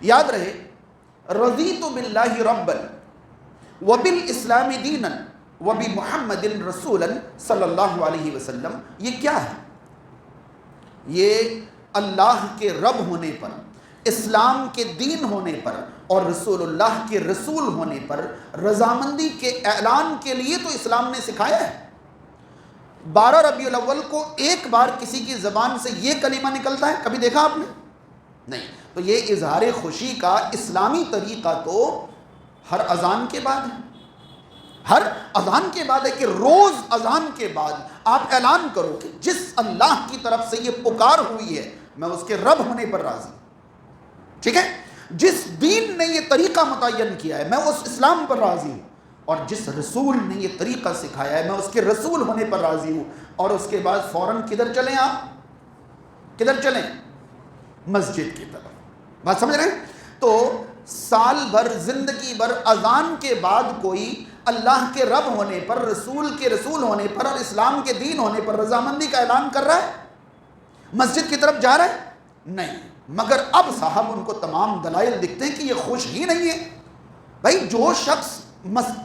یاد رہے، رضیت باللہ ربا وبالاسلام دینا وبمحمد رسولا صلی اللہ علیہ وسلم، یہ کیا ہے؟ یہ اللہ کے رب ہونے پر، اسلام کے دین ہونے پر اور رسول اللہ کے رسول ہونے پر رضامندی کے اعلان کے لیے تو اسلام نے سکھایا ہے۔ 12 ربیع الاول کو ایک بار کسی کی زبان سے یہ کلمہ نکلتا ہے، کبھی دیکھا آپ نے؟ نہیں۔ تو یہ اظہار خوشی کا اسلامی طریقہ تو ہر اذان کے بعد ہے، ہر اذان کے بعد ہے کہ روز اذان کے بعد آپ اعلان کرو کہ جس اللہ کی طرف سے یہ پکار ہوئی ہے میں اس کے رب ہونے پر راضی ہوں، ٹھیک ہے؟ جس دین نے یہ طریقہ متعین کیا ہے میں اس اسلام پر راضی ہوں، اور جس رسول نے یہ طریقہ سکھایا ہے میں اس کے رسول ہونے پر راضی ہوں۔ اور اس کے بعد فوراً کدھر چلیں آپ؟ کدھر چلیں؟ مسجد کی طرف۔ بات سمجھ رہے ہیں؟ تو سال بھر، زندگی بھر اذان کے بعد کوئی اللہ کے رب ہونے پر، رسول کے رسول ہونے پر اور اسلام کے دین ہونے پر رضامندی کا اعلان کر رہا ہے، مسجد کی طرف جا رہا ہے؟ نہیں۔ مگر اب صاحب ان کو تمام دلائل دکھتے ہیں کہ یہ خوش ہی نہیں ہے۔ بھائی جو شخص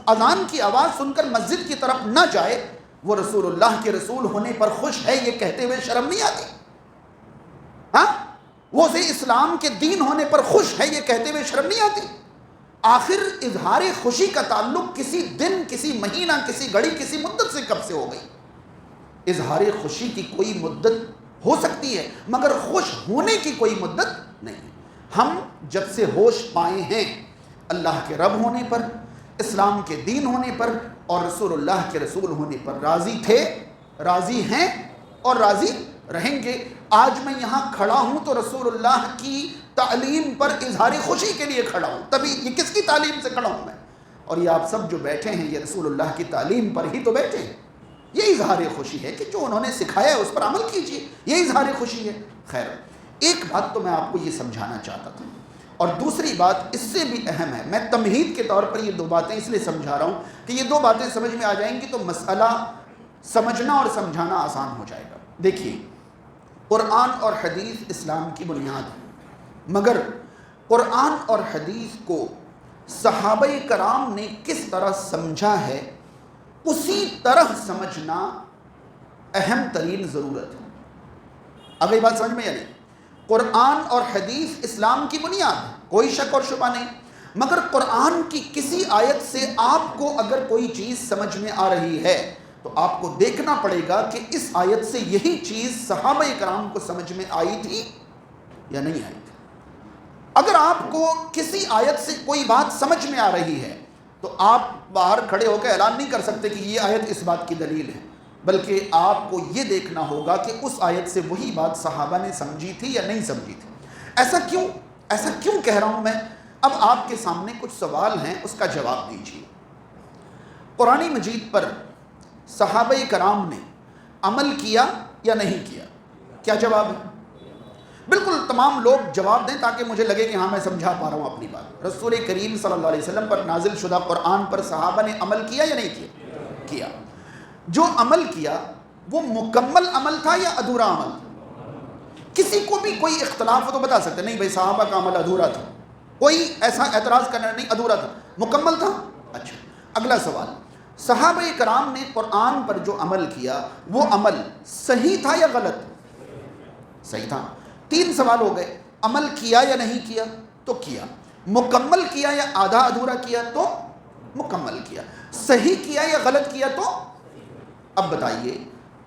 اذان کی آواز سن کر مسجد کی طرف نہ جائے وہ رسول اللہ کے رسول ہونے پر خوش ہے، یہ کہتے ہوئے شرم نہیں آتی؟ ہاں، وہ سے اسلام کے دین ہونے پر خوش ہے، یہ کہتے ہوئے شرم نہیں آتی؟ آخر اظہار خوشی کا تعلق کسی دن، کسی مہینہ، کسی گھڑی، کسی مدت سے کب سے ہو گئی؟ اظہار خوشی کی کوئی مدت ہو سکتی ہے مگر خوش ہونے کی کوئی مدت نہیں۔ ہم جب سے ہوش پائے ہیں اللہ کے رب ہونے پر، اسلام کے دین ہونے پر اور رسول اللہ کے رسول ہونے پر راضی تھے، راضی ہیں اور راضی رہیں گے۔ آج میں یہاں کھڑا ہوں تو رسول اللہ کی تعلیم پر اظہار خوشی کے لیے کھڑا ہوں، تبھی یہ کس کی تعلیم سے کھڑا ہوں میں؟ اور یہ آپ سب جو بیٹھے ہیں یہ رسول اللہ کی تعلیم پر ہی تو بیٹھے ہیں۔ یہ اظہار خوشی ہے کہ جو انہوں نے سکھایا ہے اس پر عمل کیجیے، یہ اظہار خوشی ہے۔ خیر، ایک بات تو میں آپ کو یہ سمجھانا چاہتا تھا، اور دوسری بات اس سے بھی اہم ہے۔ میں تمہید کے طور پر یہ دو باتیں اس لیے سمجھا رہا ہوں کہ یہ دو باتیں سمجھ میں آ جائیں گی تو مسئلہ سمجھنا اور سمجھانا آسان ہو جائے گا۔ دیکھیے، قرآن اور حدیث اسلام کی بنیاد ہے، مگر قرآن اور حدیث کو صحابہ کرام نے کس طرح سمجھا ہے اسی طرح سمجھنا اہم ترین ضرورت ہے۔ اگر یہ بات سمجھ میں آئی، قرآن اور حدیث اسلام کی بنیاد ہے، کوئی شک اور شبہ نہیں، مگر قرآن کی کسی آیت سے آپ کو اگر کوئی چیز سمجھ میں آ رہی ہے تو آپ کو دیکھنا پڑے گا کہ اس آیت سے یہی چیز صحابہ کرام کو سمجھ میں آئی تھی یا نہیں آئی تھی۔ اگر آپ کو کسی آیت سے کوئی بات سمجھ میں آ رہی ہے تو آپ باہر کھڑے ہو کے اعلان نہیں کر سکتے کہ یہ آیت اس بات کی دلیل ہے، بلکہ آپ کو یہ دیکھنا ہوگا کہ اس آیت سے وہی بات صحابہ نے سمجھی تھی یا نہیں سمجھی تھی۔ ایسا کیوں کہہ رہا ہوں میں؟ اب آپ کے سامنے کچھ سوال ہیں، اس کا جواب دیجیے۔ قرآن مجید پر صحابہ کرام نے عمل کیا یا نہیں کیا؟ کیا جواب ہے؟ بالکل تمام لوگ جواب دیں تاکہ مجھے لگے کہ ہاں میں سمجھا پا رہا ہوں اپنی بات۔ رسول کریم صلی اللہ علیہ وسلم پر نازل شدہ قرآن پر صحابہ نے عمل کیا یا نہیں کیا؟ جو عمل کیا وہ مکمل عمل تھا یا ادھورا عمل تھا؟ کسی کو بھی کوئی اختلاف ہو تو بتا سکتے نہیں بھائی صحابہ کا عمل ادھورا تھا، کوئی ایسا اعتراض کرنا نہیں، ادھورا تھا، مکمل تھا۔ اچھا، اگلا سوال، صحابہ کرام نے قرآن پر جو عمل کیا وہ عمل صحیح تھا یا غلط؟ صحیح تھا۔ 3 سوال ہو گئے، عمل کیا یا نہیں کیا؟ تو کیا۔ مکمل کیا یا آدھا ادھورا کیا؟ تو مکمل کیا۔ صحیح کیا یا غلط کیا؟ تو اب بتائیے،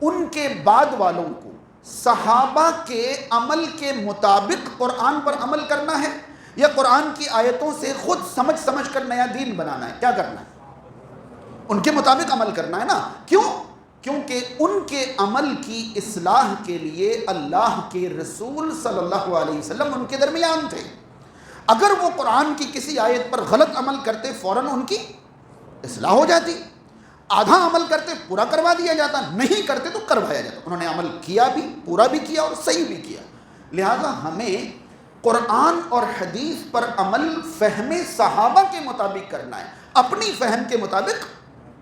ان کے بعد والوں کو صحابہ کے عمل کے مطابق قرآن پر عمل کرنا ہے یا قرآن کی آیتوں سے خود سمجھ کر نیا دین بنانا ہے؟ کیا کرنا ہے؟ ان کے مطابق عمل کرنا ہے نا۔ کیوں؟ کیونکہ ان کے عمل کی اصلاح کے لیے اللہ کے رسول صلی اللہ علیہ وسلم ان کے درمیان تھے۔ اگر وہ قرآن کی کسی آیت پر غلط عمل کرتے فوراً ان کی اصلاح ہو جاتی، آدھا عمل کرتے پورا کروا دیا جاتا، نہیں کرتے تو کروایا جاتا۔ انہوں نے عمل کیا بھی، پورا بھی کیا اور صحیح بھی کیا۔ لہذا ہمیں قرآن اور حدیث پر عمل فہم صحابہ کے مطابق کرنا ہے، اپنی فہم کے مطابق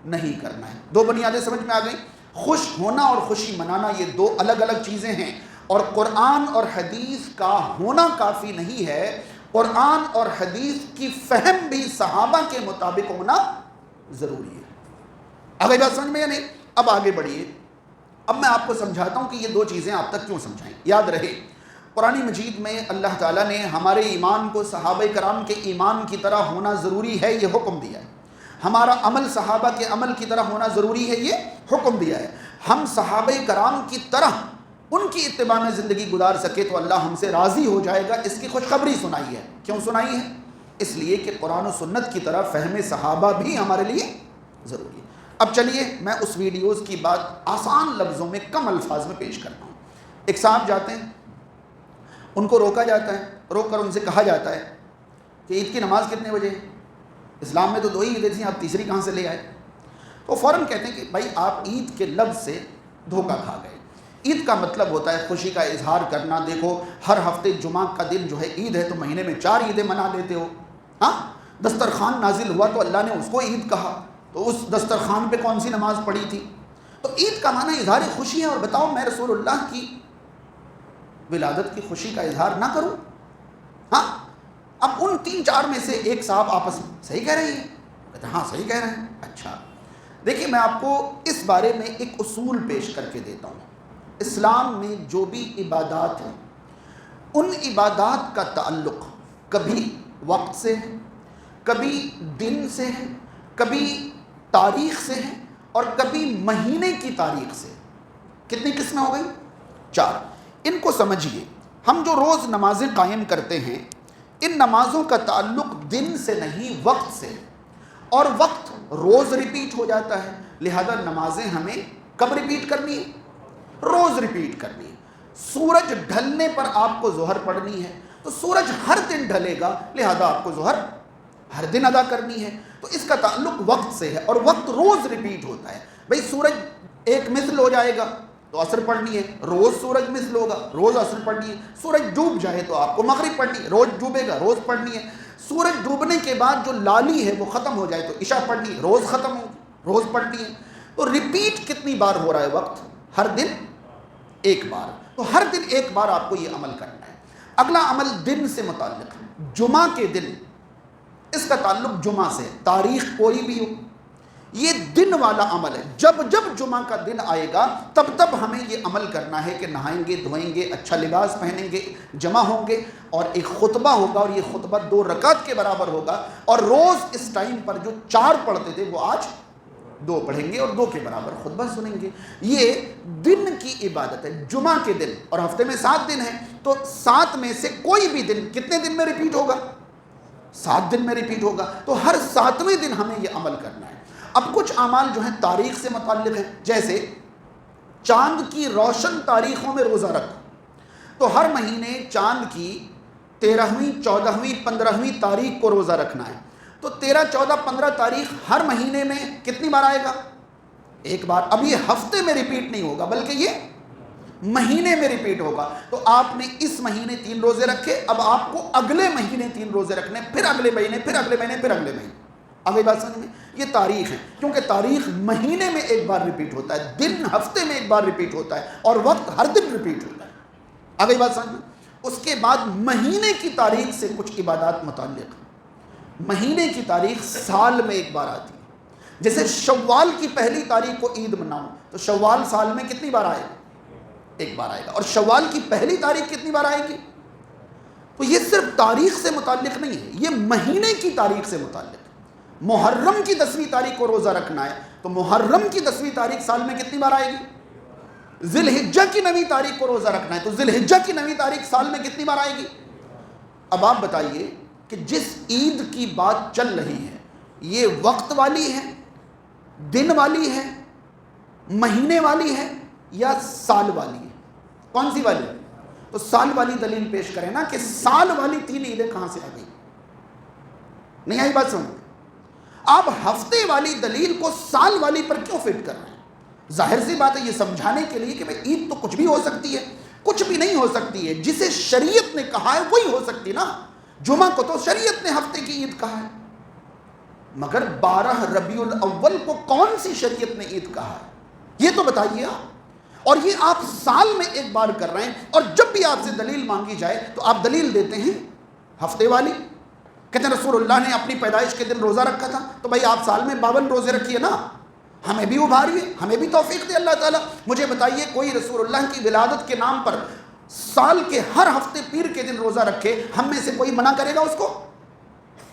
نہیں کرنا ہے۔ 2 بنیادیں سمجھ میں آ گئیں۔ خوش ہونا اور خوشی منانا یہ 2 الگ الگ چیزیں ہیں، اور قرآن اور حدیث کا ہونا کافی نہیں ہے، قرآن اور حدیث کی فہم بھی صحابہ کے مطابق ہونا ضروری ہے. اگر بات سمجھ میں یا نہیں؟ اب آگے بڑھیے. اب میں آپ کو سمجھاتا ہوں کہ یہ دو چیزیں آپ تک کیوں سمجھائیں. یاد رہے قرآن مجید میں اللہ تعالیٰ نے ہمارے ایمان کو صحابہ کرام کے ایمان کی طرح ہونا ضروری ہے یہ حکم دیا ہے. ہمارا عمل صحابہ کے عمل کی طرح ہونا ضروری ہے یہ حکم دیا ہے. ہم صحابہ کرام کی طرح ان کی اتباع میں زندگی گزار سکے تو اللہ ہم سے راضی ہو جائے گا. اس کی خوشخبری سنائی ہے. کیوں سنائی ہے؟ اس لیے کہ قرآن و سنت کی طرح فہم صحابہ بھی ہمارے لیے ضروری ہے. اب چلیے میں اس ویڈیوز کی بات آسان لفظوں میں کم الفاظ میں پیش کرتا ہوں. ایک صاحب جاتے ہیں, ان کو روکا جاتا ہے, روک کر ان سے کہا جاتا ہے کہ عید کی نماز کتنے بجے ہے؟ اسلام میں تو 2 ہی عیدیں تھیں, آپ تیسری کہاں سے لے آئے؟ تو فوراً کہتے ہیں کہ بھائی آپ عید کے لفظ سے دھوکہ کھا گئے. عید کا مطلب ہوتا ہے خوشی کا اظہار کرنا. دیکھو ہر ہفتے جمعہ کا دن جو ہے عید ہے تو مہینے میں 4 عیدیں منا لیتے ہو. ہاں, دسترخوان نازل ہوا تو اللہ نے اس کو عید کہا, تو اس دسترخوان پہ کون سی نماز پڑھی تھی؟ تو عید کا معنی اظہار خوشی ہے. اور بتاؤ میں رسول اللہ کی ولادت کی خوشی کا اظہار نہ کروں؟ ہاں, اب ان 3-4 میں سے ایک صاحب آپس میں صحیح کہہ رہے ہیں, کہتے ہیں ہاں صحیح کہہ رہے ہیں. اچھا دیکھیے میں آپ کو اس بارے میں ایک اصول پیش کر کے دیتا ہوں. اسلام میں جو بھی عبادات ہیں ان عبادات کا تعلق کبھی وقت سے ہے, کبھی دن سے ہے, کبھی تاریخ سے ہے, اور کبھی مہینے کی تاریخ سے. کتنی قسمیں ہو گئی؟ 4. ان کو سمجھیے. ہم جو روز نمازیں قائم کرتے ہیں ان نمازوں کا تعلق دن سے نہیں وقت سے, اور وقت روز ریپیٹ ہو جاتا ہے. لہذا نمازیں ہمیں کب ریپیٹ کرنی ہے؟ روز ریپیٹ کرنی ہے. سورج ڈھلنے پر آپ کو ظہر پڑھنی ہے تو سورج ہر دن ڈھلے گا, لہذا آپ کو ظہر ہر دن ادا کرنی ہے. تو اس کا تعلق وقت سے ہے, اور وقت روز ریپیٹ ہوتا ہے. بھئی سورج ایک مثل ہو جائے گا تو عصر پڑھنی ہے, روز سورج مثل ہوگا روز عصر پڑھنی ہے. سورج ڈوب جائے تو آپ کو مغرب پڑھنی ہے, روز ڈوبے گا روز پڑھنی ہے. سورج ڈوبنے کے بعد جو لالی ہے وہ ختم ہو جائے تو عشاء پڑھنی ہے, روز ختم ہو روز پڑھنی ہے. تو ریپیٹ کتنی بار ہو رہا ہے وقت؟ ہر دن ایک بار. تو ہر دن ایک بار آپ کو یہ عمل کرنا ہے. اگلا عمل دن سے متعلق ہے. جمعہ کے دن, اس کا تعلق جمعہ سے, تاریخ کوئی بھی ہو, یہ دن والا عمل ہے. جب جب جمعہ کا دن آئے گا تب تب ہمیں یہ عمل کرنا ہے کہ نہائیں گے, دھوئیں گے, اچھا لباس پہنیں گے, جمع ہوں گے, اور ایک خطبہ ہوگا, اور یہ خطبہ 2 رکعت کے برابر ہوگا. اور روز اس ٹائم پر جو 4 پڑھتے تھے وہ آج 2 پڑھیں گے, اور 2 کے برابر خطبہ سنیں گے. یہ دن کی عبادت ہے جمعہ کے دن. اور ہفتے میں 7 دن ہیں تو 7 میں سے کوئی بھی دن کتنے دن میں ریپیٹ ہوگا؟ 7 دن میں ریپیٹ ہوگا. تو ہر 7ویں دن ہمیں یہ عمل کرنا ہے. اب کچھ اعمال جو ہیں تاریخ سے متعلق ہیں, جیسے چاند کی روشن تاریخوں میں روزہ رکھو. تو ہر مہینے چاند کی 13ویں 14ویں 15ویں تاریخ کو روزہ رکھنا ہے. تو 13 14 15 تاریخ ہر مہینے میں کتنی بار آئے گا؟ ایک بار. اب یہ ہفتے میں ریپیٹ نہیں ہوگا بلکہ یہ مہینے میں ریپیٹ ہوگا. تو آپ نے اس مہینے 3 روزے رکھے, اب آپ کو اگلے مہینے 3 روزے رکھنے, پھر اگلے مہینے, پھر اگلے مہینے, پھر اگلے مہینے. اگلی بات سمجھ میں؟ یہ تاریخ ہے, کیونکہ تاریخ مہینے میں ایک بار ریپیٹ ہوتا ہے, دن ہفتے میں ایک بار ریپیٹ ہوتا ہے, اور وقت ہر دن ریپیٹ ہوتا ہے. اگلی بات سمجھ میں؟ اس کے بعد مہینے کی تاریخ سے کچھ عبادات متعلق ہیں. مہینے کی تاریخ سال میں ایک بار آتی ہے. جیسے شوال کی پہلی تاریخ کو عید مناؤ تو شوال سال میں کتنی بار آئے گا؟ ایک بار آئے گا. اور شوال کی پہلی تاریخ کتنی بار آئے گی؟ تو یہ صرف تاریخ سے متعلق نہیں ہے, یہ مہینے کی تاریخ سے متعلق ہے. محرم کی 10ویں تاریخ کو روزہ رکھنا ہے تو محرم کی 10ویں تاریخ سال میں کتنی بار آئے گی؟ ذی الحجہ کی 9ویں تاریخ کو روزہ رکھنا ہے تو ذی الحجہ کی 9ویں تاریخ سال میں کتنی بار آئے گی؟ اب آپ بتائیے کہ جس عید کی بات چل رہی ہے یہ وقت والی ہے, دن والی ہے, مہینے والی ہے, یا سال والی ہے؟ کون سی والی؟ تو سال والی دلیل پیش کریں نا کہ سال والی 3 عیدیں کہاں سے آ گئی. نہیں آئی بات سمجھ؟ آپ ہفتے والی دلیل کو سال والی پر کیوں فٹ کر رہے ہیں؟ ظاہر سی بات ہے یہ سمجھانے کے لیے کہ بھئی عید تو کچھ بھی ہو سکتی ہے, کچھ بھی نہیں ہو سکتی ہے. جسے شریعت نے کہا ہے وہی ہو سکتی نا. جمعہ کو تو شریعت نے ہفتے کی عید کہا ہے, مگر 12 ربیع الاول کو کون سی شریعت نے عید کہا ہے یہ تو بتائیے آپ. اور یہ آپ سال میں ایک بار کر رہے ہیں, اور جب بھی آپ سے دلیل مانگی جائے تو آپ دلیل دیتے ہیں ہفتے والی؟ کہتے ہیں رسول اللہ نے اپنی پیدائش کے دن روزہ رکھا تھا، تو بھائی آپ سال میں 52 روزے رکھیے نا، ہمیں بھی ابھاریے، ہمیں بھی توفیق دے اللہ تعالیٰ۔ مجھے بتائیے کوئی رسول اللہ کی ولادت کے نام پر سال کے ہر ہفتے پیر کے دن روزہ رکھے، ہم میں سے کوئی منع کرے گا اس کو؟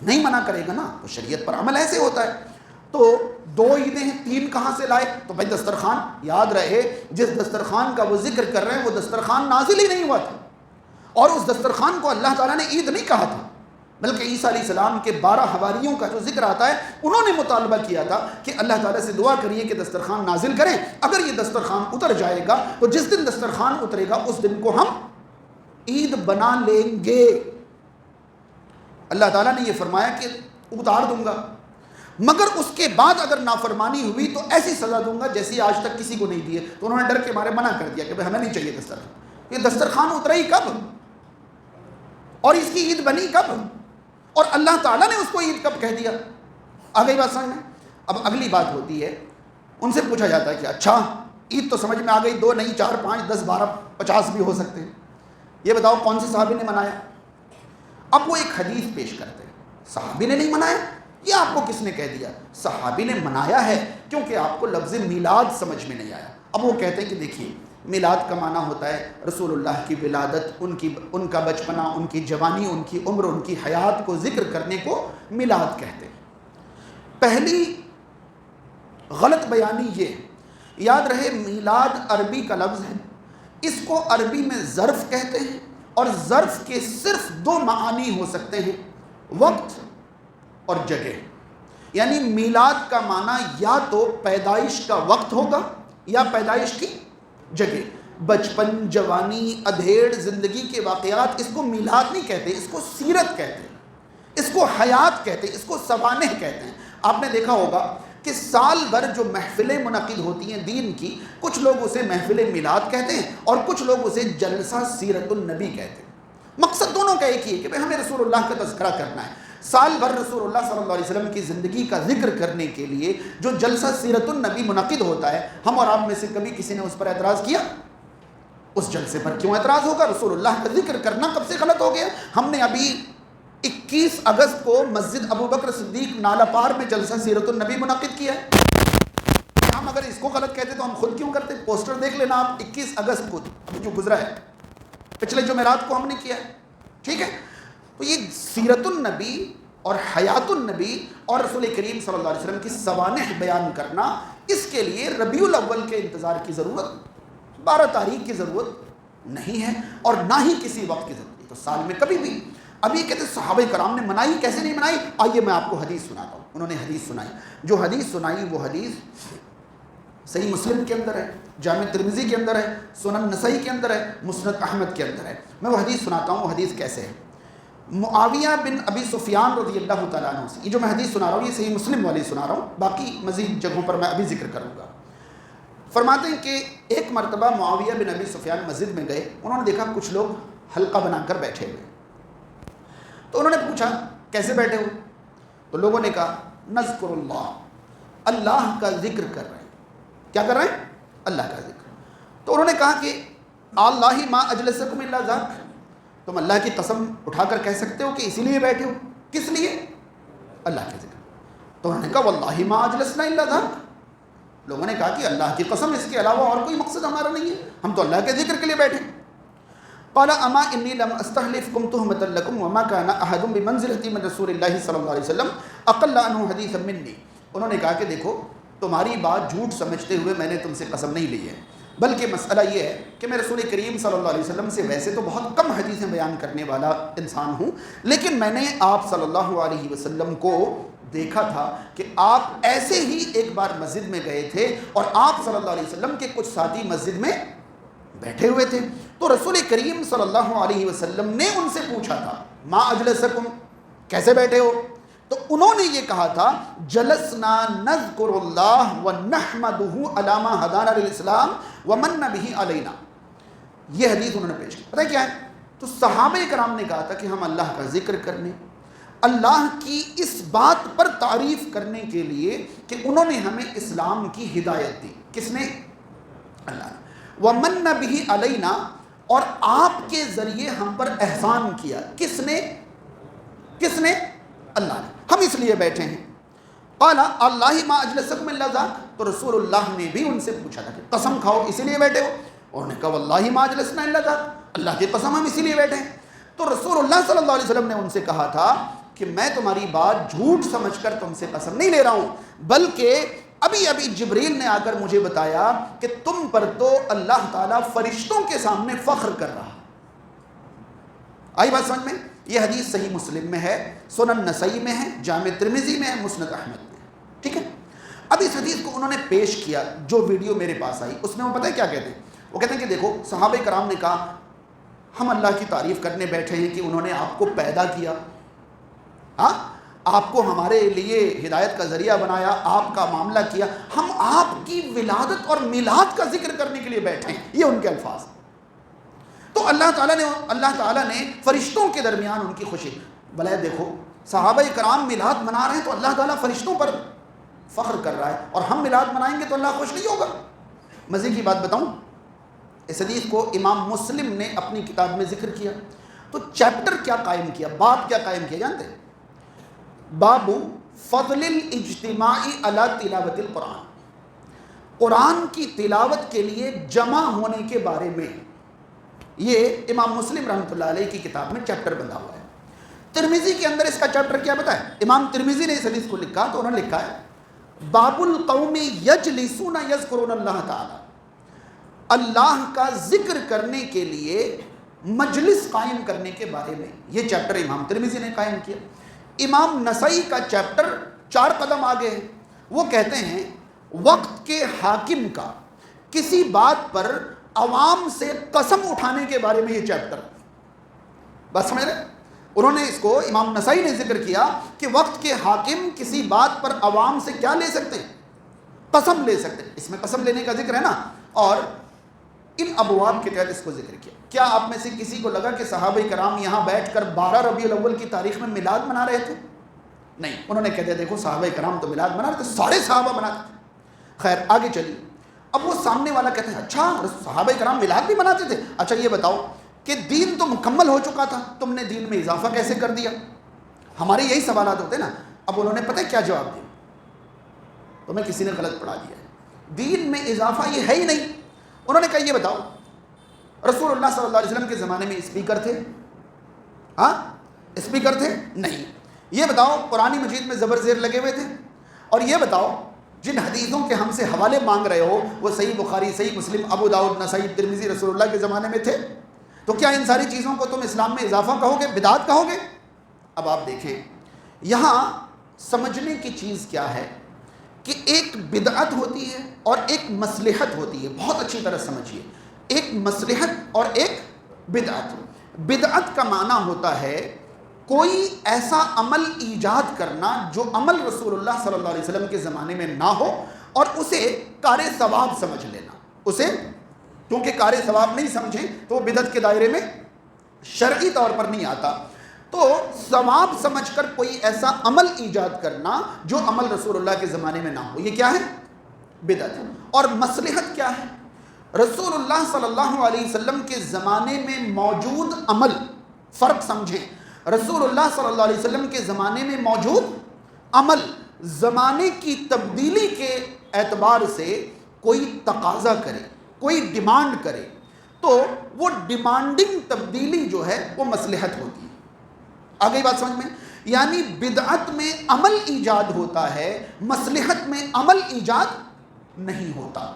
نہیں منع کرے گا نا۔ تو شریعت پر عمل ایسے ہوتا ہے۔ تو 2 عیدیں ہیں، 3 کہاں سے لائے؟ تو بھائی دسترخوان، یاد رہے جس دسترخوان کا وہ ذکر کر رہے ہیں وہ دسترخوان نازل ہی نہیں ہوا تھا، اور اس دسترخوان کو اللہ تعالیٰ نے عید نہیں کہا تھا، بلکہ عیسیٰ علیہ السلام کے 12 حواریوں کا جو ذکر آتا ہے انہوں نے مطالبہ کیا تھا کہ اللہ تعالیٰ سے دعا کریے کہ دسترخوان نازل کریں، اگر یہ دسترخوان اتر جائے گا تو جس دن دسترخوان اترے گا اس دن کو ہم عید بنا لیں گے۔ اللہ تعالیٰ نے یہ فرمایا کہ اتار دوں گا، مگر اس کے بعد اگر نافرمانی ہوئی تو ایسی سزا دوں گا جیسی آج تک کسی کو نہیں دی ہے۔ تو انہوں نے ڈر کے مارے منع کر دیا کہ ہمیں نہیں چاہیے دسترخوان۔ یہ دسترخوان اترا ہی کب اور اس کی عید بنی کب، اور اللہ تعالیٰ نے اس کو عید کب کہہ دیا؟ آ گئی بات سمجھ میں؟ اب اگلی بات ہوتی ہے، ان سے پوچھا جاتا ہے کہ اچھا عید تو سمجھ میں آ گئی، 2 نہیں 4 5 10 12 50 بھی ہو سکتے ہیں، یہ بتاؤ کون سے صحابی نے منایا؟ اب وہ ایک حدیث پیش کرتے ہیں، صحابی نے نہیں منایا، یہ آپ کو کس نے کہہ دیا؟ صحابی نے منایا ہے، کیونکہ آپ کو لفظ میلاد سمجھ میں نہیں آیا۔ اب وہ کہتے ہیں کہ دیکھیے میلاد کا معنی ہوتا ہے رسول اللہ کی ولادت، ان کا بچپنا، ان کی جوانی، ان کی عمر، ان کی حیات کو ذکر کرنے کو میلاد کہتے ہیں۔ پہلی غلط بیانی یہ، یاد رہے میلاد عربی کا لفظ ہے، اس کو عربی میں ظرف کہتے ہیں، اور ظرف کے صرف 2 معانی ہو سکتے ہیں، وقت اور جگہ۔ یعنی میلاد کا معنی یا تو پیدائش کا وقت ہوگا یا پیدائش کی جگہ۔ بچپن، جوانی، ادھیڑ، زندگی کے واقعات، اس کو میلاد نہیں کہتے، اس کو سیرت کہتے ہیں، اس کو حیات کہتے ہیں، اس کو سوانح کہتے ہیں۔ آپ نے دیکھا ہوگا کہ سال بھر جو محفلیں منعقد ہوتی ہیں دین کی، کچھ لوگ اسے محفل میلاد کہتے ہیں اور کچھ لوگ اسے جلسہ سیرت النبی کہتے ہیں۔ مقصد دونوں کا ایک ہی ہے کہ ہمیں رسول اللہ کا تذکرہ کرنا ہے۔ سال بھر رسول اللہ صلی اللہ علیہ وسلم کی زندگی کا ذکر کرنے کے لیے جو جلسہ سیرت النبی منعقد ہوتا ہے، ہم اور آپ میں سے کبھی کسی نے اس پر اعتراض کیا؟ اس جلسے پر کیوں اعتراض ہوگا؟ رسول اللہ کا ذکر کرنا کب سے غلط ہو گیا؟ ہم نے ابھی 21 اگست کو مسجد ابو بکر صدیق نالا پار میں جلسہ سیرت النبی منعقد کیا ہے۔ ہم اگر اس کو غلط کہتے تو ہم خود کیوں کرتے؟ پوسٹر دیکھ لینا آپ، 21 اگست کو ابھی جو گزرا ہے، پچھلے جمعرات کو ہم نے کیا ہے، ٹھیک ہے؟ تو یہ سیرت النبی اور حیات النبی اور رسول کریم صلی اللہ علیہ وسلم کی سوانح بیان کرنا، اس کے لیے ربیع الاول کے انتظار کی ضرورت، 12 تاریخ کی ضرورت نہیں ہے، اور نہ ہی کسی وقت کی ضرورت ہے۔ تو سال میں کبھی بھی، ابھی کہتے ہیں صحابہ کرام نے منائی، کیسے نہیں منائی؟ آئیے میں آپ کو حدیث سناتا ہوں۔ انہوں نے حدیث سنائی، جو حدیث سنائی وہ حدیث صحیح مسلم کے اندر ہے، جامع ترمذی کے اندر ہے، سنن نسائی کے اندر ہے، مسند احمد کے اندر ہے۔ میں وہ حدیث سناتا ہوں، وہ حدیث کیسے ہے؟ معاویہ بن ابی سفیان رضی اللہ تعالیٰ عنہ سے، یہ جو میں حدیث سنا رہا ہوں یہ صحیح مسلم والی سنا رہا ہوں، باقی مزید جگہوں پر میں ابھی ذکر کروں گا۔ فرماتے ہیں کہ ایک مرتبہ معاویہ بن ابی سفیان مسجد میں گئے، انہوں نے دیکھا کچھ لوگ حلقہ بنا کر بیٹھے ہوئے، تو انہوں نے پوچھا کیسے بیٹھے ہو؟ تو لوگوں نے کہا نذکر اللہ، اللہ کا ذکر کر رہے ہیں۔ کیا کر رہے ہیں؟ اللہ کا ذکر۔ تو انہوں نے کہا کہ اللہ ما اجلسکم الا ذاک، تم اللہ کی قسم اٹھا کر کہہ سکتے ہو کہ اسی لیے بیٹھے ہو؟ کس لیے؟ اللہ کے ذکر۔ تو انہوں نے کہا واللہ ما اجلسنا الا ذاک، لوگوں نے کہا کہ اللہ کی قسم اس کے علاوہ اور کوئی مقصد ہمارا نہیں ہے، ہم تو اللہ کے ذکر کے لیے بیٹھے۔ قال اما انی لم استحلفکم تہمۃ لکم وما کان احد بمنزلۃ من رسول اللہ صلی اللہ علیہ وسلم اقل عنہ حدیثا منی۔ انہوں نے کہا کہ دیکھو تمہاری بات جھوٹ سمجھتے ہوئے میں نے تم سے قسم نہیں لی ہے، بلکہ مسئلہ یہ ہے کہ میں رسول کریم صلی اللہ علیہ وسلم سے ویسے تو بہت کم حدیثیں بیان کرنے والا انسان ہوں، لیکن میں نے آپ صلی اللہ علیہ وسلم کو دیکھا تھا کہ آپ ایسے ہی ایک بار مسجد میں گئے تھے اور آپ صلی اللہ علیہ وسلم کے کچھ ساتھی مسجد میں بیٹھے ہوئے تھے، تو رسول کریم صلی اللہ علیہ وسلم نے ان سے پوچھا تھا ما اجلسکم، کیسے بیٹھے ہو؟ تو انہوں نے یہ کہا تھا جلسنا نذکر اللہ ونحمدہ علی ما ہدانا للاسلام ومن بہ علینا۔ یہ حدیث انہوں نے پیش کی، پتہ ہے کیا ہے؟ تو صحابہ کرام نے کہا تھا کہ ہم اللہ کا ذکر کرنے، اللہ کی اس بات پر تعریف کرنے کے لیے کہ انہوں نے ہمیں اسلام کی ہدایت دی۔ کس نے؟ اللہ نے۔ ومن بہ علینا، اور آپ کے ذریعے ہم پر احسان کیا۔ کس نے؟ کس نے؟ اللہ نے. ہم اس لیے بیٹھے ہیں. قال اللہ ما اجلسکم الا ذاک, تو رسول اللہ نے بھی ان سے پوچھا تھا کہ قسم کھاؤ اسی لیے بیٹھے ہو؟ انہوں نے کہا واللہ ما اجلسنا الا ذاک, اللہ کی قسم ہم اسی لیے بیٹھے ہیں. تو رسول اللہ صلی اللہ علیہ وسلم نے ان سے کہا تھا کہ میں تمہاری بات جھوٹ سمجھ کر تم سے قسم نہیں لے رہا ہوں, بلکہ ابھی ابھی جبریل نے آ کر مجھے بتایا کہ تم پر تو اللہ تعالیٰ فرشتوں کے سامنے فخر کر رہا. آئی بات سمجھ میں؟ یہ حدیث صحیح مسلم میں ہے, سنن نسائی میں ہے, جامع ترمذی میں ہے, مسند احمد میں ہے. ٹھیک ہے. اب اس حدیث کو انہوں نے پیش کیا, جو ویڈیو میرے پاس آئی اس میں وہ پتہ ہے کیا کہتے ہیں؟ وہ کہتے ہیں کہ دیکھو صحابہ کرام نے کہا ہم اللہ کی تعریف کرنے بیٹھے ہیں کہ انہوں نے آپ کو پیدا کیا, ہاں آپ کو ہمارے لیے ہدایت کا ذریعہ بنایا, آپ کا معاملہ کیا, ہم آپ کی ولادت اور میلاد کا ذکر کرنے کے لیے بیٹھے ہیں. یہ ان کے الفاظ. تو اللہ تعالیٰ نے فرشتوں کے درمیان ان کی خوشی. بھلے دیکھو صحابہ کرام میلاد منا رہے ہیں تو اللہ تعالیٰ فرشتوں پر فخر کر رہا ہے, اور ہم میلاد منائیں گے تو اللہ خوش نہیں ہوگا. مزے کی بات بتاؤں, اس حدیث کو امام مسلم نے اپنی کتاب میں ذکر کیا تو چیپٹر کیا قائم کیا, باب کیا قائم کیا جانتے ہیں؟ باب فضل الاجتماع علی تلاوت القرآن, قرآن کی تلاوت کے لیے جمع ہونے کے بارے میں. یہ امام مسلم رحمۃ اللہ علیہ کی کتاب میں چیپٹر بنا ہوا ہے. ترمذی کے اندر اس کا چیپٹر کیا بتائے؟ امام ترمذی نے اس حدیث کو لکھا تو انہوں نے لکھا ہے باب القوم یجلسون یذکرون اللہ تعالی, اللہ کا ذکر کرنے کے لیے مجلس قائم کرنے کے بارے میں. یہ چیپٹر امام ترمذی نے قائم کیا. امام نسائی کا چیپٹر 4 قدم آگے ہے. وہ کہتے ہیں وقت کے حاکم کا کسی بات پر عوام سے قسم اٹھانے کے بارے میں یہ چیپٹر. بات سمجھ رہے؟ انہوں نے اس کو, امام نسائی نے ذکر کیا کہ وقت کے حاکم کسی بات پر عوام سے کیا لے سکتے ہیں؟ قسم لے سکتے ہیں. اس میں قسم لینے کا ذکر ہے نا, اور ان ابواب کے تحت اس کو ذکر کیا. کیا آپ میں سے کسی کو لگا کہ صحابہ کرام یہاں بیٹھ کر 12 ربیع الاول کی تاریخ میں میلاد منا رہے تھے؟ نہیں, انہوں نے کہہ دیا دیکھو صحابہ کرام تو میلاد منا رہے تھے, سارے صحابہ مناتے تھے. خیر آگے چلیے. اب وہ سامنے والا کہتے ہیں اچھا صحابہ کرام میلاد بھی مناتے تھے, اچھا یہ بتاؤ کہ دین تو مکمل ہو چکا تھا, تم نے دین میں اضافہ کیسے کر دیا؟ ہمارے یہی سوالات ہوتے ہیں نا. اب انہوں نے پتہ کیا جواب دیا؟ تمہیں کسی نے غلط پڑھا دیا ہے, دین میں اضافہ یہ ہے ہی نہیں. انہوں نے کہا یہ بتاؤ رسول اللہ صلی اللہ علیہ وسلم کے زمانے میں اسپیکر تھے؟ ہاں اسپیکر تھے؟ نہیں. یہ بتاؤ قرآن مجید میں زبر زیر لگے ہوئے تھے؟ اور یہ بتاؤ جن حدیثوں کے ہم سے حوالے مانگ رہے ہو وہ صحیح بخاری, صحیح مسلم, ابو داؤد, نسائی, ترمذی رسول اللہ کے زمانے میں تھے؟ تو کیا ان ساری چیزوں کو تم اسلام میں اضافہ کہو گے, بدعت کہو گے؟ اب آپ دیکھیں یہاں سمجھنے کی چیز کیا ہے کہ ایک بدعت ہوتی ہے اور ایک مصلحت ہوتی ہے. بہت اچھی طرح سمجھیے, ایک مصلحت اور ایک بدعت. بدعت کا معنی ہوتا ہے کوئی ایسا عمل ایجاد کرنا جو عمل رسول اللہ صلی اللہ علیہ وسلم کے زمانے میں نہ ہو اور اسے کار ثواب سمجھ لینا. اسے کیونکہ کار ثواب نہیں سمجھیں تو وہ بدعت کے دائرے میں شرعی طور پر نہیں آتا. تو ثواب سمجھ کر کوئی ایسا عمل ایجاد کرنا جو عمل رسول اللہ کے زمانے میں نہ ہو, یہ کیا ہے؟ بدعت. اور مصلحت کیا ہے؟ رسول اللہ صلی اللہ علیہ وسلم کے زمانے میں موجود عمل, فرق سمجھیں, رسول اللہ صلی اللہ علیہ وسلم کے زمانے میں موجود عمل زمانے کی تبدیلی کے اعتبار سے کوئی تقاضا کرے, کوئی ڈیمانڈ کرے تو وہ ڈیمانڈنگ تبدیلی جو ہے وہ مصلحت ہوتی ہے. آگئی بات سمجھ میں؟ یعنی بدعت میں عمل ایجاد ہوتا ہے, مصلحت میں عمل ایجاد نہیں ہوتا.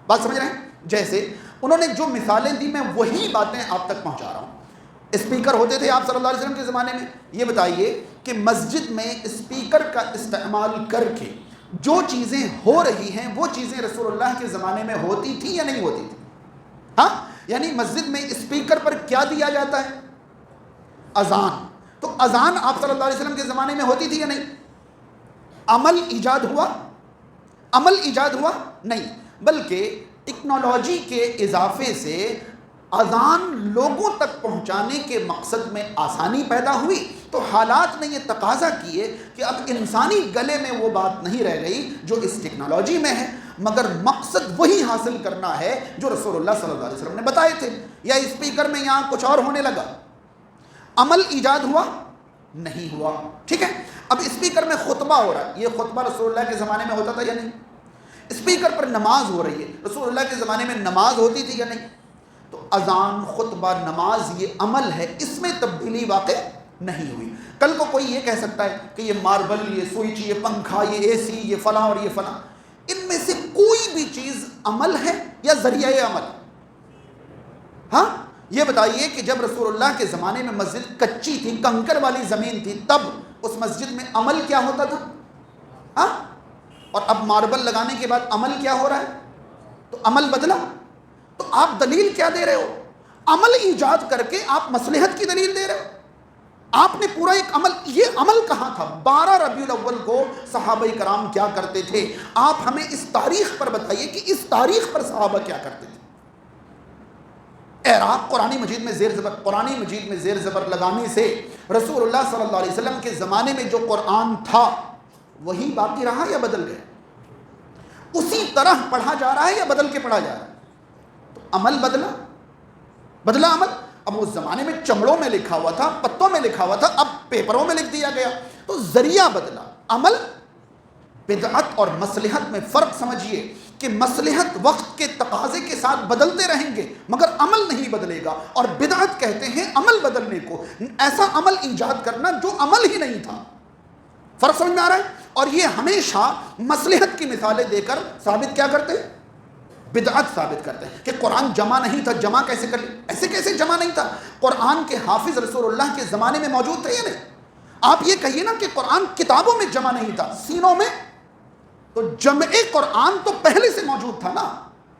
بات سمجھ رہے ہیں؟ جیسے انہوں نے جو مثالیں دی میں وہی باتیں آپ تک پہنچا رہا ہوں. اسپیکر ہوتے تھے آپ صلی اللہ علیہ وسلم کے زمانے میں, یہ بتائیے کہ مسجد میں اسپیکر کا استعمال کر کے جو چیزیں ہو رہی ہیں وہ چیزیں رسول اللہ کے زمانے میں ہوتی تھی یا نہیں ہوتی تھی؟ ہاں, یعنی مسجد میں اسپیکر پر کیا دیا جاتا ہے؟ اذان. تو اذان آپ صلی اللہ علیہ وسلم کے زمانے میں ہوتی تھی یا نہیں؟ عمل ایجاد ہوا؟ عمل ایجاد ہوا نہیں, بلکہ ٹیکنالوجی کے اضافے سے اذان لوگوں تک پہنچانے کے مقصد میں آسانی پیدا ہوئی تو حالات نے یہ تقاضا کیے کہ اب انسانی گلے میں وہ بات نہیں رہ گئی جو اس ٹیکنالوجی میں ہے, مگر مقصد وہی حاصل کرنا ہے جو رسول اللہ صلی اللہ علیہ وسلم نے بتائے تھے. یا اسپیکر میں یہاں کچھ اور ہونے لگا, عمل ایجاد ہوا نہیں ہوا. ٹھیک ہے. اب اسپیکر میں خطبہ ہو رہا ہے, یہ خطبہ رسول اللہ کے زمانے میں ہوتا تھا یا نہیں؟ اسپیکر پر نماز ہو رہی ہے, رسول اللہ کے زمانے میں نماز ہوتی تھی یا نہیں؟ تو اذان, خطبہ, نماز یہ عمل ہے, اس میں تبدیلی واقع نہیں ہوئی. کل کو کوئی یہ کہہ سکتا ہے کہ یہ ماربل, یہ سوئچ, یہ پنکھا, یہ اے سی, یہ فلاں اور یہ فلاں, ان میں سے کوئی بھی چیز عمل ہے یا ذریعہ عمل؟ ہاں یہ بتائیے کہ جب رسول اللہ کے زمانے میں مسجد کچی تھی, کنکر والی زمین تھی, تب اس مسجد میں عمل کیا ہوتا تھا؟ ہاں, اور اب ماربل لگانے کے بعد عمل کیا ہو رہا ہے؟ تو عمل بدلا. تو آپ دلیل کیا دے رہے ہو؟ عمل ایجاد کر کے آپ مصلحت کی دلیل دے رہے ہو. آپ نے پورا ایک عمل, یہ عمل کہاں تھا؟ 12 ربیع الاول کو صحابہ کرام کیا کرتے تھے؟ آپ ہمیں اس تاریخ پر بتائیے کہ اس تاریخ پر صحابہ کیا کرتے تھے. اعراب قرآن مجید میں زیر زبر, قرآن مجید میں زیر زبر لگانے سے رسول اللہ صلی اللہ علیہ وسلم کے زمانے میں جو قرآن تھا وہی باقی رہا یا بدل گیا؟ اسی طرح پڑھا جا رہا ہے یا بدل کے پڑھا جا رہا ہے؟ تو عمل بدلا عمل. اب اس زمانے میں چمڑوں میں لکھا ہوا تھا, پتوں میں لکھا ہوا تھا, اب پیپروں میں لکھ دیا گیا. تو ذریعہ بدلا. عمل, بدعت اور مصلحت میں فرق سمجھیے کہ مصلحت وقت کے تقاضے کے ساتھ بدلتے رہیں گے مگر عمل نہیں بدلے گا, اور بدعت کہتے ہیں عمل بدلنے کو, ایسا عمل ایجاد کرنا جو عمل ہی نہیں تھا. فرق سمجھ میں آ رہا ہے؟ اور یہ ہمیشہ مصلحت کی مثالیں دے کر ثابت کیا کرتے ہیں؟ بدعت ثابت کرتے ہیں کہ قرآن جمع نہیں تھا, جمع کیسے کر لی؟ ایسے کیسے جمع نہیں تھا؟ قرآن کے حافظ رسول اللہ کے زمانے میں موجود تھے یا نہیں؟ آپ یہ کہیے نا کہ قرآن کتابوں میں جمع نہیں تھا, سینوں میں. تو جمع قرآن تو پہلے سے موجود تھا نا,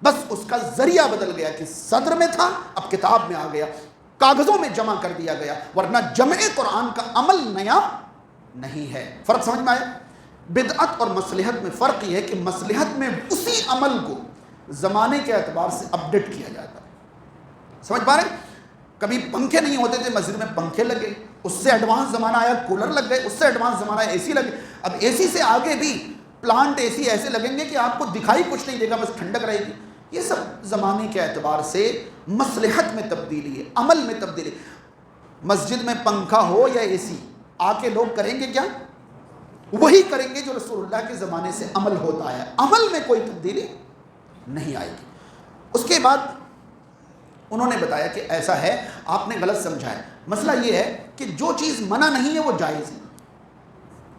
بس اس کا ذریعہ بدل گیا کہ صدر میں تھا اب کتاب میں آ گیا, کاغذوں میں جمع کر دیا گیا, ورنہ جمع قرآن کا عمل نیا نہیں ہے. فرق سمجھ میں آیا؟ بدعت اور مصلحت میں فرق یہ ہے کہ مصلحت میں اسی عمل کو زمانے کے اعتبار سے اپڈیٹ کیا جاتا ہے. سمجھ پا رہے ہیں؟ کبھی پنکھے نہیں ہوتے تھے, مسجد میں پنکھے لگے, اس سے ایڈوانس زمانہ آیا کولر لگ گئے, اس سے ایڈوانس زمانہ اے سی لگے, اب اے سی سے آگے بھی پلانٹ اے سی ایسے لگیں گے کہ آپ کو دکھائی کچھ نہیں دے گا, بس ٹھنڈک رہے گی. یہ سب زمانے کے اعتبار سے مصلحت میں تبدیلی ہے, عمل میں تبدیلی. مسجد میں پنکھا ہو یا اے سی, آ کے لوگ کریں گے کیا؟ وہی کریں گے جو رسول اللہ کے زمانے سے عمل ہوتا ہے, عمل میں کوئی تبدیلی نہیں آئے گی. اس کے بعد انہوں نے بتایا کہ ایسا ہے, آپ نے غلط سمجھا ہے. مسئلہ یہ ہے کہ جو چیز منع نہیں ہے وہ جائز ہے,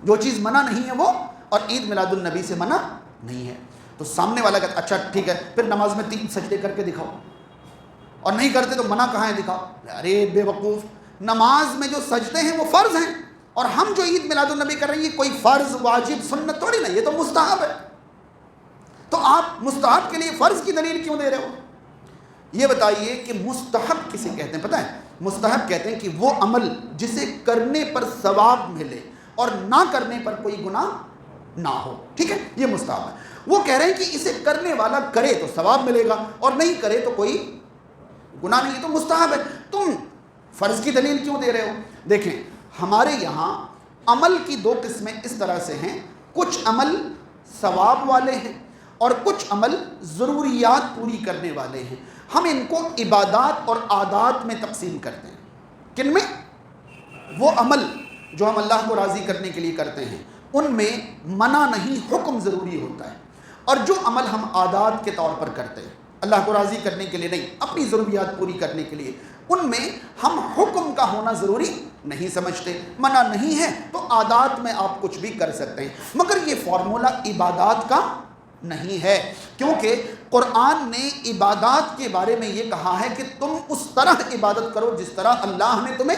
جو چیز منع نہیں ہے وہ, اور عید میلاد النبی سے منع نہیں ہے. تو سامنے والا کہتا اچھا ٹھیک ہے, پھر نماز میں 3 سجدے کر کے دکھاؤ, اور نہیں کرتے تو منع کہاں ہے دکھاؤ. ارے بے وقوف, نماز میں جو سجدے ہیں وہ فرض ہیں, اور ہم جو عید میلاد النبی کر رہے ہیں کوئی فرض واجب سنت تھوڑی نہیں, یہ تو مستحب ہے. تو آپ مستحب کے لیے فرض کی دلیل کیوں دے رہے ہو؟ یہ بتائیے کہ مستحب کسے کہتے ہیں؟ پتہ ہے, مستحب کہتے ہیں کہ وہ عمل جسے کرنے پر ثواب ملے اور نہ کرنے پر کوئی گناہ نہ ہو. ٹھیک ہے, یہ مستحب ہے. وہ کہہ رہے ہیں کہ اسے کرنے والا کرے تو ثواب ملے گا, اور نہیں کرے تو کوئی گناہ نہیں, تو مستحب ہے. تم فرض کی دلیل کیوں دے رہے ہو؟ دیکھیں, ہمارے یہاں عمل کی 2 قسمیں اس طرح سے ہیں, کچھ عمل ثواب والے ہیں اور کچھ عمل ضروریات پوری کرنے والے ہیں. ہم ان کو عبادات اور عادات میں تقسیم کرتے ہیں. کن میں؟ وہ عمل جو ہم اللہ کو راضی کرنے کے لیے کرتے ہیں ان میں منع نہیں, حکم ضروری ہوتا ہے. اور جو عمل ہم عادات کے طور پر کرتے ہیں اللہ کو راضی کرنے کے لیے نہیں, اپنی ضروریات پوری کرنے کے لیے, ان میں ہم حکم کا ہونا ضروری نہیں سمجھتے. منع نہیں ہے تو عادات میں آپ کچھ بھی کر سکتے ہیں, مگر یہ فارمولہ عبادات کا نہیں ہے, کیونکہ قرآن نے عبادات کے بارے میں یہ کہا ہے کہ تم اس طرح عبادت کرو جس طرح اللہ نے تمہیں,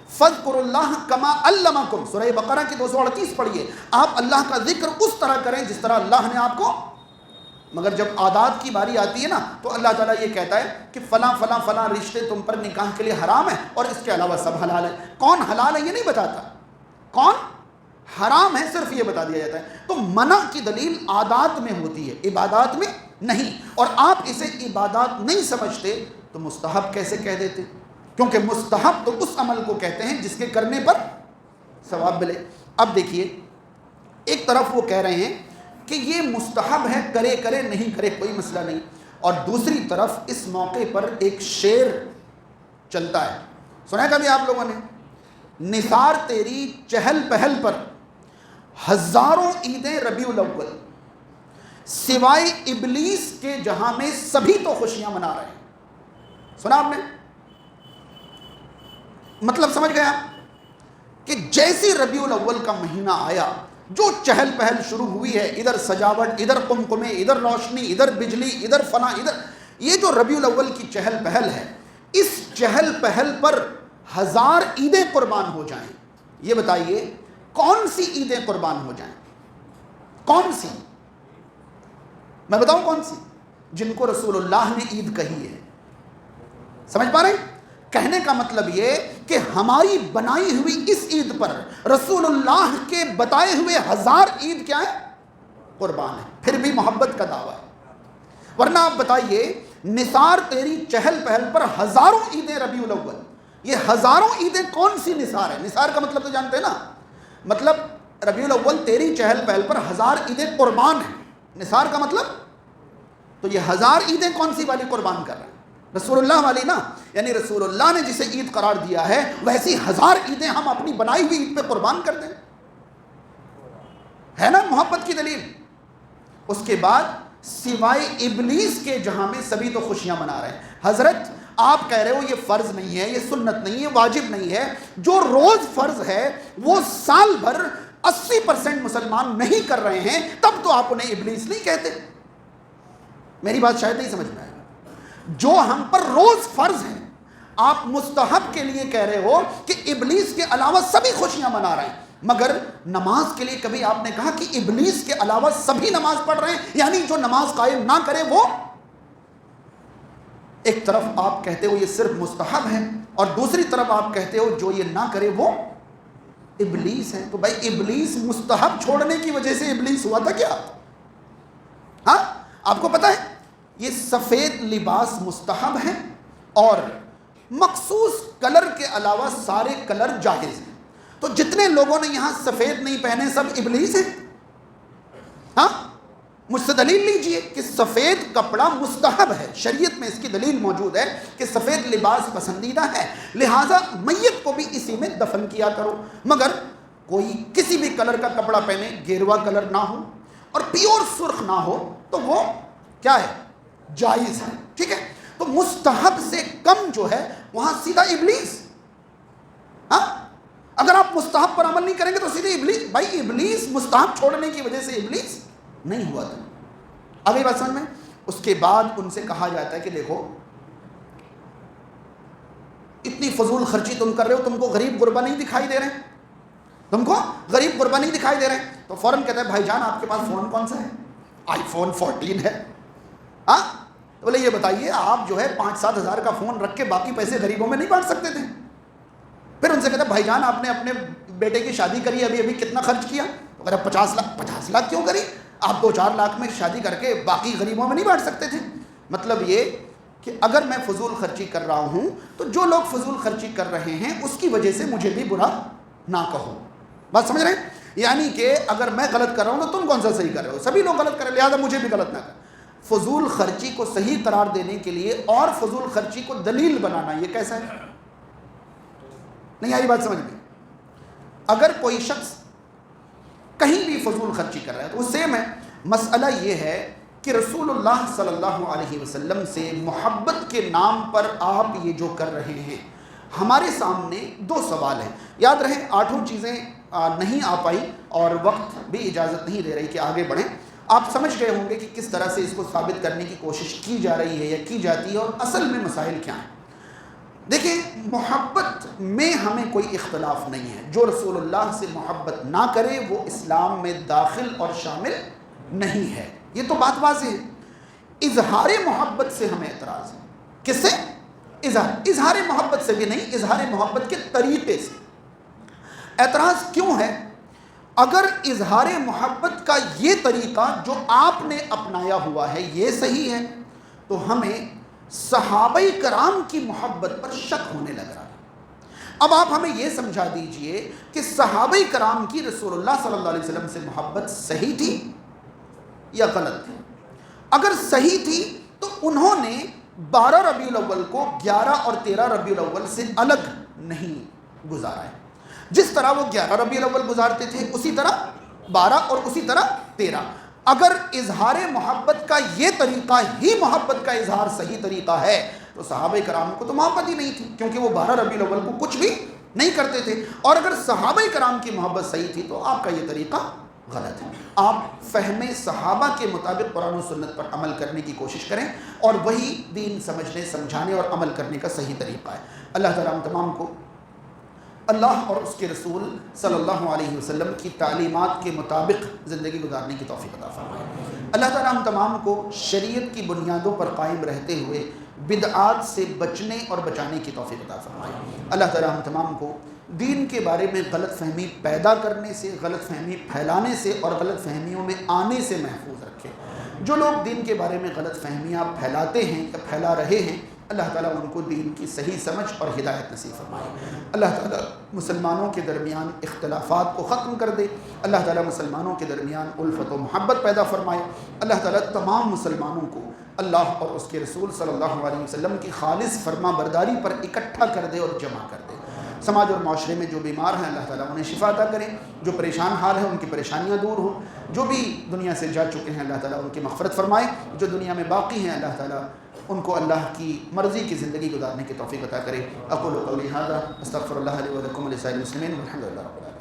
فَاذْكُرُوا اللَّهَ كَمَا عَلَّمَكُمْ, سورہ بقرہ کی 238 پڑھیے, آپ اللہ کا ذکر اس طرح کریں جس طرح اللہ نے آپ کو. مگر جب عادات کی باری آتی ہے نا تو اللہ تعالیٰ یہ کہتا ہے کہ فلاں فلاں فلاں رشتے تم پر نکاح کے لیے حرام ہیں اور اس کے علاوہ سب حلال ہے. کون حلال ہے یہ نہیں بتاتا, کون حرام ہے صرف یہ بتا دیا جاتا ہے. تو منع کی دلیل عادات میں ہوتی ہے, عبادات میں نہیں, اور آپ اسے عبادات نہیں سمجھتے تو مستحب کیسے کہہ دیتے؟ کیونکہ مستحب تو اس عمل کو کہتے ہیں جس کے کرنے پر ثواب ملے. اب دیکھیے, ایک طرف وہ کہہ رہے ہیں کہ یہ مستحب ہے, کرے کرے نہیں کرے کوئی مسئلہ نہیں, اور دوسری طرف اس موقع پر ایک شعر چلتا ہے, سنا ہے کبھی آپ لوگوں نے؟ نثار تیری چہل پہل پر ہزاروں عیدیں ربیع الاول، سوائے ابلیس کے جہاں میں سبھی تو خوشیاں منا رہے ہیں. سنا آپ نے؟ مطلب سمجھ گیا کہ جیسی ربیع الاول کا مہینہ آیا، جو چہل پہل شروع ہوئی ہے، ادھر سجاوٹ، ادھر قمقمے، ادھر روشنی، ادھر بجلی، ادھر فلاں، ادھر، یہ جو ربیع الاول کی چہل پہل ہے، اس چہل پہل پر 1000 عیدیں قربان ہو جائیں. یہ بتائیے کون سی عیدیں قربان ہو جائیں؟ کون سی؟ میں بتاؤں کون سی؟ جن کو رسول اللہ نے عید کہی ہے. سمجھ پا رہے ہیں؟ کہنے کا مطلب یہ کہ ہماری بنائی ہوئی اس عید پر رسول اللہ کے بتائے ہوئے 1000 عید کیا ہے؟ قربان ہے. پھر بھی محبت کا دعویٰ ہے. ورنہ آپ بتائیے نثار تیری چہل پہل پر ہزاروں عیدیں ربیع الاول، یہ ہزاروں عیدیں کون سی نثار ہے؟ نثار کا مطلب تو جانتے ہیں نا، مطلب ربیع الاول تیری چہل پہل پر 1000 عیدیں قربان ہیں. نثار کا مطلب تو یہ 1000 عیدیں کون سی والی قربان کر رہے ہیں؟ رسول اللہ والی نا. یعنی رسول اللہ نے جسے عید قرار دیا ہے ویسی 1000 عیدیں ہم اپنی بنائی ہوئی عید پہ قربان کر دیں. ہے نا محبت کی دلیل. اس کے بعد سوائے ابلیس کے جہاں میں سبھی تو خوشیاں منا رہے ہیں. حضرت آپ کہہ رہے ہو یہ فرض نہیں ہے، یہ سنت نہیں ہے، واجب نہیں ہے. جو روز فرض ہے وہ سال بھر 80% مسلمان نہیں کر رہے ہیں، تب تو آپ انہیں ابلیس نہیں کہتے. میری بات شاید نہیں سمجھ میں آئے. جو ہم پر روز فرض ہے، آپ مستحب کے لیے کہہ رہے ہو کہ ابلیس کے علاوہ سبھی خوشیاں منا رہے ہیں، مگر نماز کے لیے کبھی آپ نے کہا کہ ابلیس کے علاوہ سبھی نماز پڑھ رہے ہیں؟ یعنی جو نماز قائم نہ کرے وہ، ایک طرف آپ کہتے ہو یہ صرف مستحب ہے اور دوسری طرف آپ کہتے ہو جو یہ نہ کرے وہ ابلیس ہے. تو بھائی ابلیس مستحب چھوڑنے کی وجہ سے ابلیس ہوا تھا کیا؟ ہاں آپ کو پتہ ہے یہ سفید لباس مستحب ہے اور مخصوص کلر کے علاوہ سارے کلر جائز ہیں. تو جتنے لوگوں نے یہاں سفید نہیں پہنے سب ابلیس ہیں؟ ہاں مجھ سے دلیل لیجئے کہ سفید کپڑا مستحب ہے، شریعت میں اس کی دلیل موجود ہے کہ سفید لباس پسندیدہ ہے، لہٰذا میت کو بھی اسی میں دفن کیا کرو. مگر کوئی کسی بھی کلر کا کپڑا پہنے، گیروا کلر نہ ہو اور پیور سرخ نہ ہو تو وہ کیا ہے؟ جائز ہے. ٹھیک ہے. تو مستحب سے کم جو ہے وہاں سیدھا ابلیس. ہاں اگر آپ مستحب پر عمل نہیں کریں گے تو سیدھے ابلیس. بھائی ابلیس مستحب چھوڑنے کی وجہ سے ابلیس نہیں ہوا تھا. اگلی بات سمجھ میں. اس کے بعد ان سے کہا جاتا ہے کہ دیکھو اتنی فضول خرچی تم کر رہے ہو، تم کو غریب غربا نہیں دکھائی دے رہے ہیں؟ تم کو غریب غربا نہیں دکھائی دے رہے ہیں؟ تو فوراً کہتا ہے بھائی جان آپ کے پاس فون کون سا ہے؟ آئی فون 14 ہے. ہاں تو بولے یہ بتائیے آپ جو ہے 5-7 ہزار کا فون رکھ کے باقی پیسے غریبوں میں نہیں بانٹ سکتے تھے؟ پھر ان سے کہتا ہے بھائی جان آپ نے اپنے بیٹے کی شادی کری ابھی کتنا خرچ کیا؟ تو کہتا 50 لاکھ کیوں کری؟ آپ 2-4 لاکھ میں شادی کر کے باقی غریبوں میں نہیں بانٹ سکتے تھے؟ مطلب یہ کہ اگر میں فضول خرچی کر رہا ہوں تو جو لوگ فضول خرچی کر رہے ہیں اس کی وجہ سے مجھے بھی برا نہ کہو. بات سمجھ رہے ہیں؟ یعنی کہ اگر میں غلط کر رہا ہوں تو تم کون سا صحیح کر رہے ہو؟ سبھی لوگ غلط کر رہے ہیں، لہٰذا مجھے بھی غلط نہ کر. فضول خرچی کو صحیح قرار دینے کے لیے اور فضول خرچی کو دلیل بنانا، یہ کیسا ہے؟ نہیں آئی بات سمجھ میں؟ اگر کوئی شخص کہیں بھی فضول خرچی کر رہا ہے تو وہ سیم ہے. مسئلہ یہ ہے کہ رسول اللہ صلی اللہ علیہ وسلم سے محبت کے نام پر آپ یہ جو کر رہے ہیں، ہمارے سامنے 2 سوال ہیں. یاد رہے 8 چیزیں نہیں آ پائی اور وقت بھی اجازت نہیں دے رہی کہ آگے بڑھیں. آپ سمجھ گئے ہوں گے کہ کس طرح سے اس کو ثابت کرنے کی کوشش کی جا رہی ہے یا کی جاتی ہے اور اصل میں مسائل کیا ہیں. دیکھیں محبت میں ہمیں کوئی اختلاف نہیں ہے. جو رسول اللہ سے محبت نہ کرے وہ اسلام میں داخل اور شامل نہیں ہے. یہ تو بات واضح ہے. اظہار محبت سے ہمیں اعتراض ہے. کس سے؟ اظہار محبت سے بھی نہیں، اظہار محبت کے طریقے سے اعتراض کیوں ہے؟ اگر اظہار محبت کا یہ طریقہ جو آپ نے اپنایا ہوا ہے یہ صحیح ہے تو ہمیں صحابہ کرام کی محبت پر شک ہونے لگ رہا ہے. اب آپ ہمیں یہ سمجھا دیجئے کہ صحابہ کرام کی رسول اللہ صلی اللہ علیہ وسلم سے محبت صحیح تھی یا غلط تھی؟ اگر صحیح تھی تو انہوں نے 12 ربیع الاول کو 11 اور 13 ربیع الاول سے الگ نہیں گزارا ہے. جس طرح وہ 11 ربیع الاول گزارتے تھے اسی طرح 12 اور اسی طرح 13. اگر اظہار محبت کا یہ طریقہ ہی محبت کا اظہار صحیح طریقہ ہے تو صحابہ کرام کو تو محبت ہی نہیں تھی، کیونکہ وہ 12 ربیع الاول کو کچھ بھی نہیں کرتے تھے. اور اگر صحابہ کرام کی محبت صحیح تھی تو آپ کا یہ طریقہ غلط ہے. آپ فہم صحابہ کے مطابق قرآن و سنت پر عمل کرنے کی کوشش کریں، اور وہی دین سمجھنے، سمجھانے اور عمل کرنے کا صحیح طریقہ ہے. اللہ تعالیٰ ہم تمام کو اللہ اور اس کے رسول صلی اللہ علیہ وسلم کی تعلیمات کے مطابق زندگی گزارنے کی توفیق عطا فرمائے. اللہ تعالیٰ ہم تمام کو شریعت کی بنیادوں پر قائم رہتے ہوئے بدعات سے بچنے اور بچانے کی توفیق عطا فرمائے. اللہ تعالیٰ ہم تمام کو دین کے بارے میں غلط فہمی پیدا کرنے سے، غلط فہمی پھیلانے سے اور غلط فہمیوں میں آنے سے محفوظ رکھے. جو لوگ دین کے بارے میں غلط فہمیاں پھیلاتے ہیں یا پھیلا رہے ہیں، اللہ تعالیٰ ان کو دین کی صحیح سمجھ اور ہدایت نصیب فرمائے. اللہ تعالیٰ مسلمانوں کے درمیان اختلافات کو ختم کر دے. اللہ تعالیٰ مسلمانوں کے درمیان الفت و محبت پیدا فرمائے. اللہ تعالیٰ تمام مسلمانوں کو اللہ اور اس کے رسول صلی اللہ علیہ وسلم کی خالص فرما برداری پر اکٹھا کر دے اور جمع کر دے. سماج اور معاشرے میں جو بیمار ہیں اللہ تعالیٰ انہیں شفا عطا کریں، جو پریشان حال ہیں ان کی پریشانیاں دور ہوں، جو بھی دنیا سے جا چکے ہیں اللہ تعالیٰ ان کی مغفرت فرمائے، جو دنیا میں باقی ہیں اللہ تعالیٰ ان کو اللہ کی مرضی کی زندگی گزارنے کی توفیق عطا کرے. اقول قولی ھذا استغفر اللہ لی و لکم ولسائر المسلمین والحمد للہ رب العالمین.